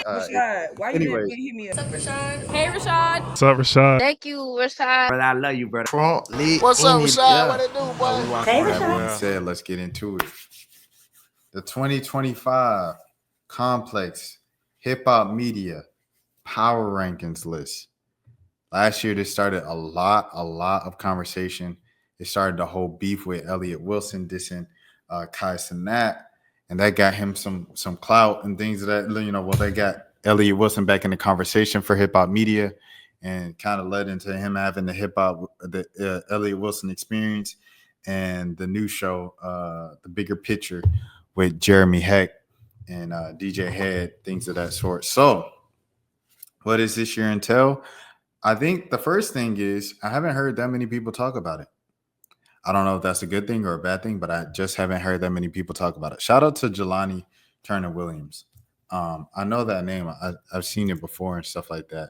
Rashad, why you didn't Anyways, hit me up? What's up, Rashad? Hey, Rashad. What's up, Rashad? Thank you, Rashad. brother, I love you, brother. Trump lit. What's up, Rashad? Yeah. What it do, boy? Hey, Rashad. That being said, let's get into it. The 2025 Complex Hip Hop Media Power Rankings list. Last year, this started a lot of conversation. It started the whole beef with Elliott Wilson dissing Kai Cenat, and that got him some clout and things of that. Well, they got Elliott Wilson back in the conversation for hip hop media, and kind of led into him having the Elliott Wilson experience and the new show, The Bigger Picture, with Jeremy Heck and DJ Head, things of that sort. So, what does this year entail? I think the first thing is I haven't heard that many people talk about it. I don't know if that's a good thing or a bad thing, but I just haven't heard that many people talk about it. Shout out to Jelani Turner Williams. I know that name. I've seen it before and stuff like that.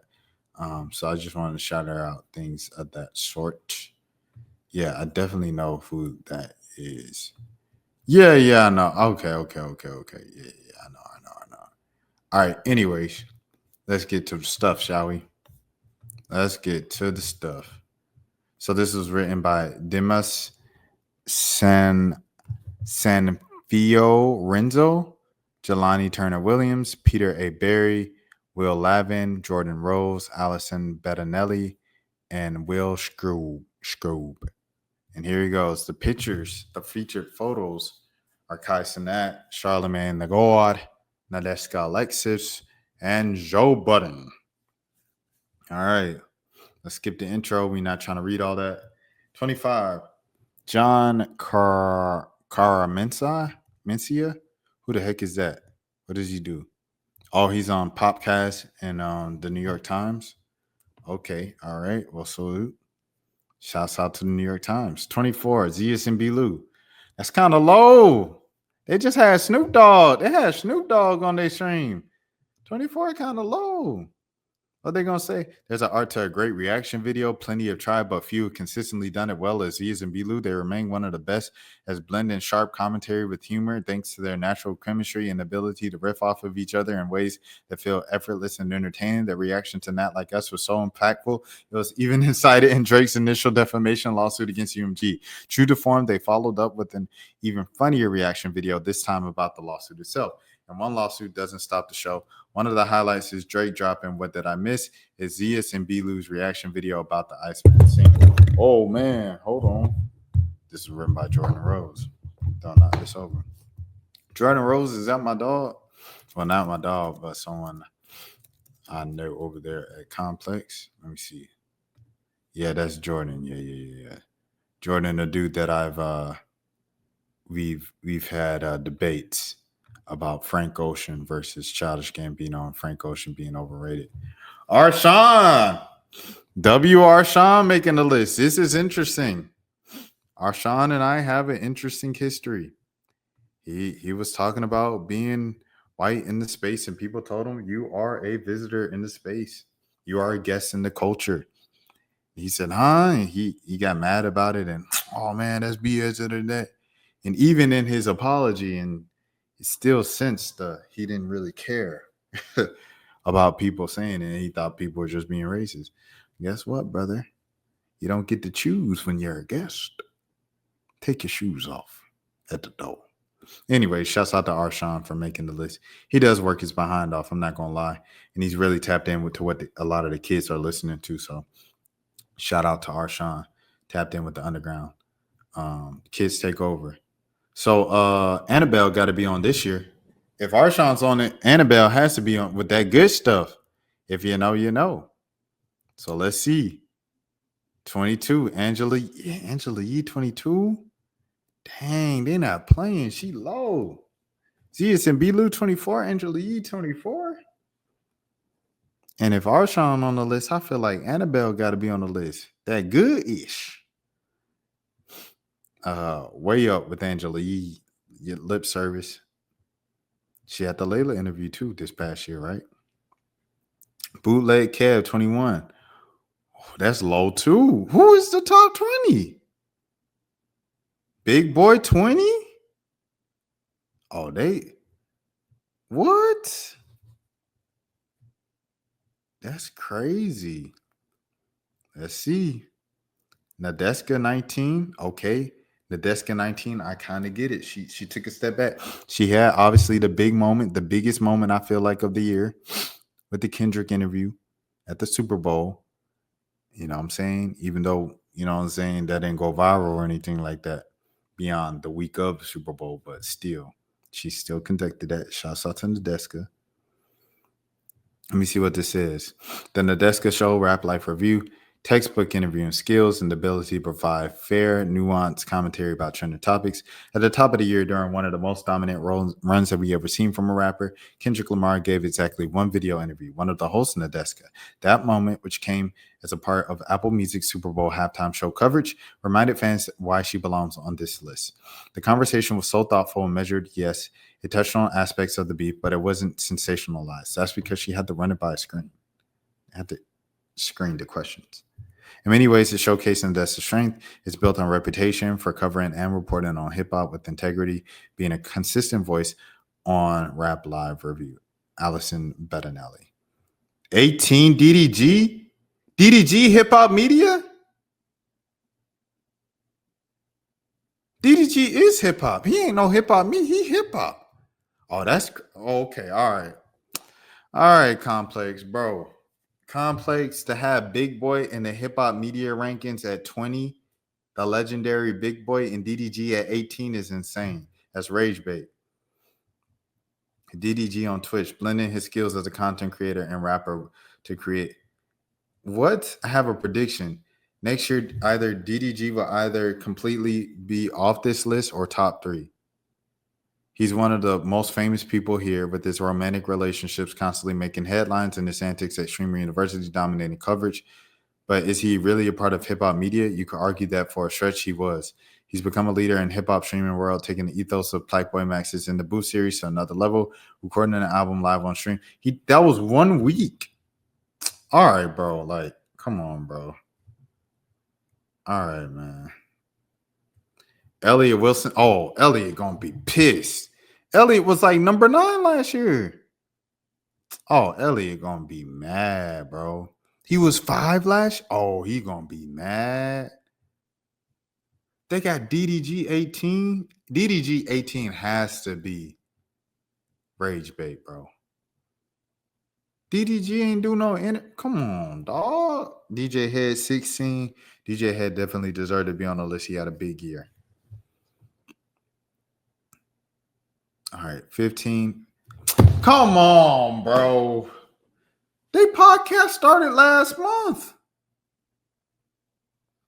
So I just wanted to shout her out, things of that sort. Yeah, I definitely know who that is. Yeah, I know. Okay. Yeah, I know. All right, anyways, let's get to the stuff, shall we? Let's get to the stuff. So this was written by Dimas Sanfio Renzo, Jelani Turner Williams, Peter A. Berry, Will Lavin, Jordan Rose, Allison Bettinelli, and Will Scroob. And here he goes. The pictures, the featured photos are Kai Cenat, Charlemagne the God, Nadeska Alexis, and Joe Budden. All right. Let's skip the intro. We're not trying to read all that. 25. John Mencia? Who the heck is that? What does he do? Oh, he's on Popcast and the New York Times. Okay. All right. Well, salute. Shouts out to the New York Times. 24. Zias and B-Lou. That's kind of low. They just had Snoop Dogg. They had Snoop Dogg on their stream. 24 kind of low. What they gonna say? There's an art to a great reaction video. Plenty have tried, but few have consistently done it well. As Zias and B-Lou, they remain one of the best as blending sharp commentary with humor, thanks to their natural chemistry and ability to riff off of each other in ways that feel effortless and entertaining. The reaction to Not Like Us was so impactful. It was even incited in Drake's initial defamation lawsuit against UMG. True to form, they followed up with an even funnier reaction video, this time about the lawsuit itself. And one lawsuit doesn't stop the show. One of the highlights is Drake dropping What Did I Miss? Is Zias and B-Lou's reaction video about the Iceman single. Oh, man. Hold on. This is written by Jordan Rose. Don't knock this over. Jordan Rose, is that my dog? Well, not my dog, but someone I know over there at Complex. Let me see. Yeah, that's Jordan. Yeah. Jordan, a dude that we've had debates about Frank Ocean versus Childish Gambino and Frank Ocean being overrated. Arshawn making the list. This is interesting. Arshawn and I have an interesting history. He was talking about being white in the space, and people told him, you are a visitor in the space. You are a guest in the culture. He said, huh? And he got mad about it, and oh man, that's BS and that. And even in his apology, and he still sensed he didn't really care about people saying it, and he thought people were just being racist. Guess what, brother? You don't get to choose when you're a guest. Take your shoes off at the door. Anyway, shouts out to Arshawn for making the list. He does work his behind off, I'm not going to lie. And he's really tapped in to what a lot of the kids are listening to. So shout out to Arshawn, tapped in with the underground. Kids take over. So Annabelle got to be on this year. If Arshawn's on it, Annabelle has to be on with that good stuff. If you know, you know. So let's see. 22, Angela Yee, 22. Dang, they're not playing. She low. Zias and B-Lou, 24. Angela Yee, 24. And if Arshawn on the list, I feel like Annabelle got to be on the list. That good-ish. Way up with Angela Yee. Your lip service. She had the Layla interview too this past year, right? Bootleg Kev, 21. Oh, that's low too. Who is the top 20? Big Boy, 20? Oh, what? That's crazy. Let's see. Nadeska 19. Okay. Nadeska 19, I kind of get it. She took a step back. She had obviously the big moment, the biggest moment I feel like of the year with the Kendrick interview at the Super Bowl. You know what I'm saying? Even though, you know what I'm saying, that didn't go viral or anything like that beyond the week of the Super Bowl, but still, she still conducted that. Shouts out to Nadeska. Let me see what this is. The Nadeska Show Rap Life Review, textbook interviewing skills and the ability to provide fair, nuanced commentary about trending topics. At the top of the year, during one of the most dominant runs that we ever seen from a rapper, Kendrick Lamar gave exactly one video interview, one of the hosts in Nadeska. That moment, which came as a part of Apple Music's Super Bowl halftime show coverage, reminded fans why she belongs on this list. The conversation was so thoughtful and measured, yes, it touched on aspects of the beef, but it wasn't sensationalized. That's because she had to run it by a screen. Had to screen the questions. In many ways, it showcased Nadeska's strength. It's built on reputation for covering and reporting on hip hop with integrity, being a consistent voice on Rap Live Review. Allison Bettinelli. 18 DDG? DDG Hip Hop Media? DDG is hip hop. He ain't no hip hop me. He hip hop. Oh, that's okay. All right. All right, Complex, bro. Complex to have Big Boy in the hip hop media rankings at 20, the legendary Big Boy and DDG at 18 is insane. That's rage bait. DDG on Twitch, blending his skills as a content creator and rapper to create. What? I have a prediction. Next year, either DDG will either completely be off this list or top 3. He's one of the most famous people here with his romantic relationships constantly making headlines and his antics at Streamer University dominating coverage. But is he really a part of hip hop media? You could argue that for a stretch he was. He's become a leader in hip hop streaming world, taking the ethos of Playboy Max's In the Booth series to another level, recording an album live on stream. That was 1 week. All right, bro. Like, come on, bro. All right, man. Elliot Wilson. Oh, Elliot gonna be pissed. Elliot was like number 9 last year. Oh, Elliot gonna be mad, bro. He was 5 last. Oh, he gonna be mad. They got DDG 18. DDG 18 has to be rage bait, bro. DDG ain't do no come on, dog. DJ Head 16. DJ Head definitely deserved to be on the list. He had a big year. All right, 15. Come on, bro. They podcast started last month.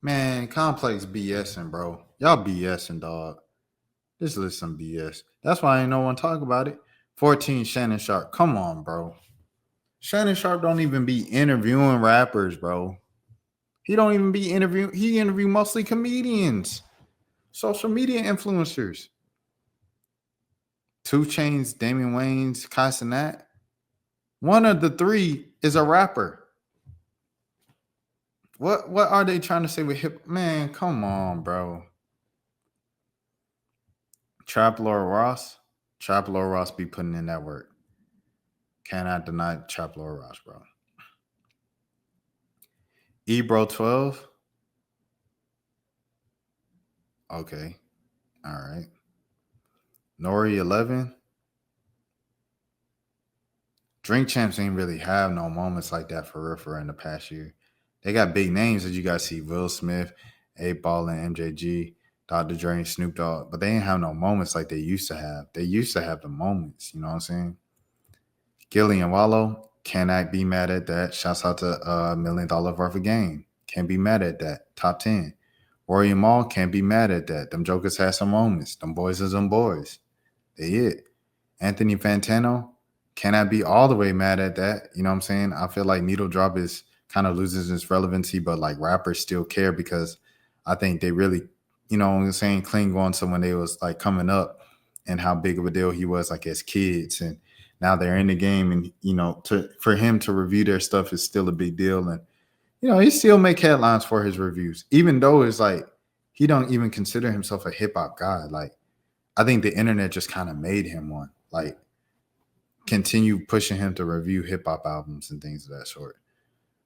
Man, Complex BSing, bro. Y'all BSing, dog. This list some BS. That's why ain't no one talk about it. 14, Shannon Sharp. Come on, bro. Shannon Sharp don't even be interviewing rappers, bro. He don't even be interviewing. He interview mostly comedians, social media influencers. 2 Chainz, Damian Wayans, Casanat. One of the 3 is a rapper. What are they trying to say with hip? Man, come on, bro. Trap Laura Ross. Trap Laura Ross be putting in that work. Cannot deny Trap Laura Ross, bro. Ebro 12. Okay. All right. Nori 11. Drink Champs ain't really have no moments like that for real in the past year. They got big names that you guys see: Will Smith, 8Ball and MJG, Dr. Dre and Snoop Dogg, but they ain't have no moments like they used to have. They used to have the moments, you know what I'm saying? Gilly and Wallow, cannot be mad at that. Shouts out to $1 million worth of game. Can't be mad at that. Top 10. Rory and Maul, can't be mad at that. Them jokers had some moments. Them boys is them boys. They it. Anthony Fantano, cannot be all the way mad at that. You know what I'm saying? I feel like Needle Drop is kind of loses its relevancy, but like rappers still care because I think they really, you know what I'm saying, cling on to when they was like coming up and how big of a deal he was like as kids. And now they're in the game, and you know, for him to review their stuff is still a big deal. And you know, he still make headlines for his reviews, even though it's like he don't even consider himself a hip hop guy. Like I think the internet just kind of made him one. Like continue pushing him to review hip hop albums and things of that sort.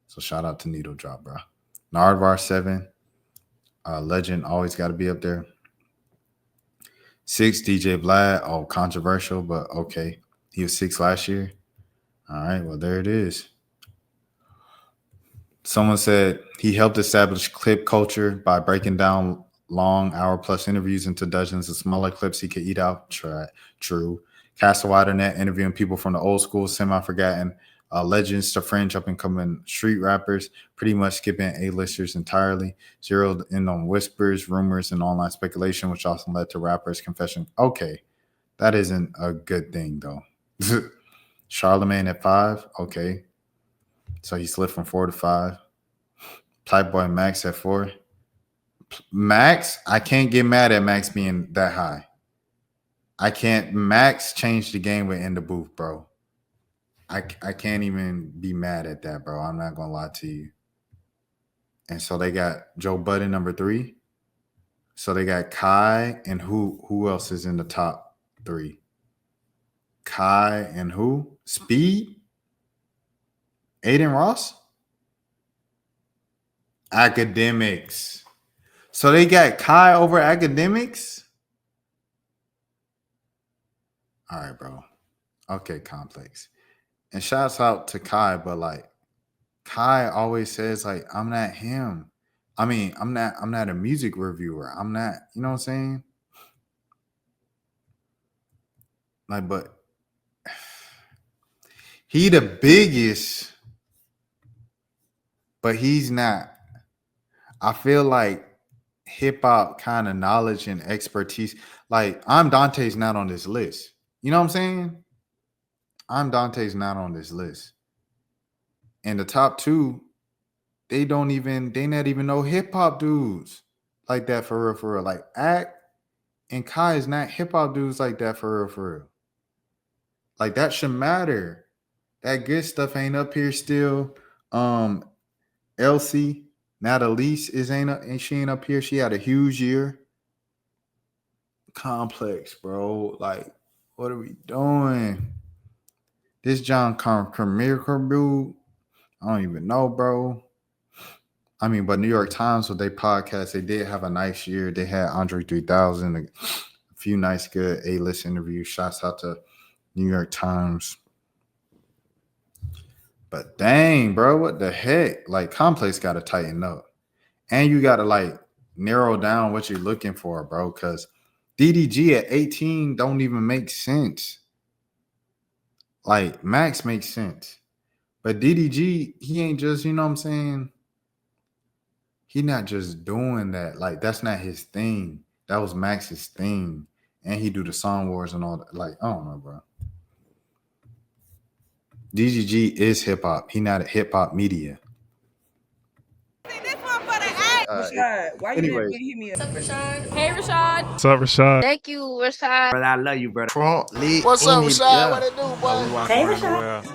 So shout out to Needle Drop, bro. Nardvar 7. Legend always got to be up there. 6, DJ Vlad. Oh, controversial, but okay. He was 6 last year. All right, well, there it is. Someone said he helped establish clip culture by breaking down long hour-plus interviews into dozens of smaller clips he could eat out. True. Cast a wider net, interviewing people from the old school, semi-forgotten legends to fringe up-and-coming street rappers, pretty much skipping A-listers entirely, zeroed in on whispers, rumors, and online speculation, which also led to rappers' confession. Okay, that isn't a good thing, though. Charlemagne at 5, okay. So he slipped from 4 to 5. Playboy Max at 4. Max, I can't get mad at Max being that high. I can't. Max changed the game with In the Booth, bro. I can't even be mad at that, bro. I'm not gonna lie to you. And so they got Joe Budden number 3. So they got Kai and who else is in the top 3? Kai and who? Speed? Aiden Ross? Academics. So they got Kai over Academics? All right, bro. Okay, Complex. And shouts out to Kai, but like Kai always says, like, I'm not him. I mean, I'm not a music reviewer. I'm not, you know what I'm saying? Like, but he the biggest, but he's not. I feel like hip hop kind of knowledge and expertise. Like, I'm Dante's not on this list. You know what I'm saying? I'm Dante's not on this list. And the top 2, they not even know hip hop dudes like that for real. Like Act and Kai is not hip hop dudes like that for real. Like that should matter. That good stuff ain't up here still. Elsie, not Elise and she ain't up here. She had a huge year. Complex, bro. Like, what are we doing? This John Carmichael dude, I don't even know, bro. I mean, but New York Times with their podcast, they did have a nice year. They had Andre 3000, a few nice, good A-list interviews. Shouts out to New York Times. But dang, bro, what the heck? Like, Complex got to tighten up. And you got to, like, narrow down what you're looking for, bro, because DDG at 18 don't even make sense. Like, Max makes sense. But DDG, he ain't just, you know what I'm saying? He not just doing that. Like, that's not his thing. That was Max's thing. And he do the Song Wars and all that. Like, I don't know, bro. DGG is hip-hop. He not a hip-hop media. Rashad, why you didn't hit me up? What's up, Rashad? Hey, Rashad. What's up, Rashad? Thank you, Rashad. Brother, I love you, brother. What's up, Rashad? What it do, boy? Hey, Rashad.